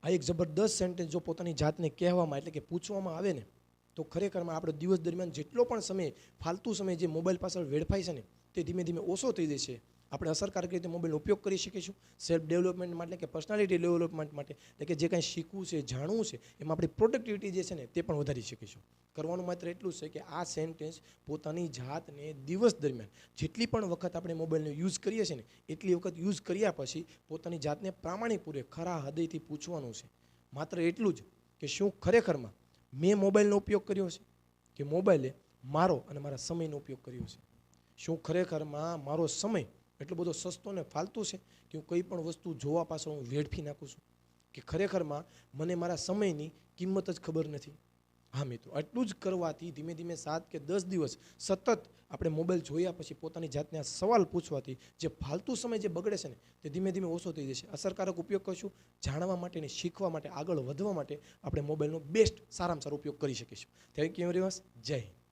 આ એક જબરદસ્ત સેન્ટેન્સ જો પોતાની જાતને કહેવામાં એટલે કે પૂછવામાં આવે ને તો ખરેખરમાં આપણે દિવસ દરમિયાન જેટલો પણ સમય ફાલતુ સમય જે મોબાઈલ પાછળ વેડફાય છે ને તે ધીમે ધીમે ઓછો થઈ જશે. આપણે અસરકારક રીતે મોબાઈલનો ઉપયોગ કરી શકીશું સેલ્ફ ડેવલપમેન્ટ માટે કે પર્સનાલિટી ડેવલપમેન્ટ માટે એટલે કે જે કાંઈ શીખવું છે જાણવું છે એમાં આપણી પ્રોડક્ટિવિટી જે છે ને તે પણ વધારી શકીશું. કરવાનું માત્ર એટલું જ છે કે આ સેન્ટેન્સ પોતાની જાતને દિવસ દરમિયાન જેટલી પણ વખત આપણે મોબાઈલનો યુઝ કરીએ છીએ ને એટલી વખત યુઝ કર્યા પછી પોતાની જાતને પ્રામાણિકપૂર્વક ખરા હૃદયથી પૂછવાનું છે. માત્ર એટલું જ કે શું ખરેખરમાં મેં મોબાઈલનો ઉપયોગ કર્યો છે કે મોબાઈલે મારો અને મારા સમયનો ઉપયોગ કર્યો છે? શું ખરેખરમાં મારો સમય એટલો બધો સસ્તો ને ફાલતુ છે કે હું કંઈ પણ વસ્તુ જોવા પાછળ હું વેડફી નાખું છું? કે ખરેખરમાં મને મારા સમયની કિંમત જ ખબર નથી? હા મિત્રો, આટલું જ કરવાથી ધીમે ધીમે 7 કે 10 દિવસ સતત આપણે મોબાઈલ જોયા પછી પોતાની જાતને આ સવાલ પૂછવાથી જે ફાલતુ સમય જે બગડે છે ને તે ધીમે ધીમે ઓછો થઈ જશે. અસરકારક ઉપયોગ કરશું જાણવા માટે ને શીખવા માટે આગળ વધવા માટે આપણે મોબાઈલનો બેસ્ટ સારામાં સારો ઉપયોગ કરી શકીશું. Thank you very much. જય હિન્દ.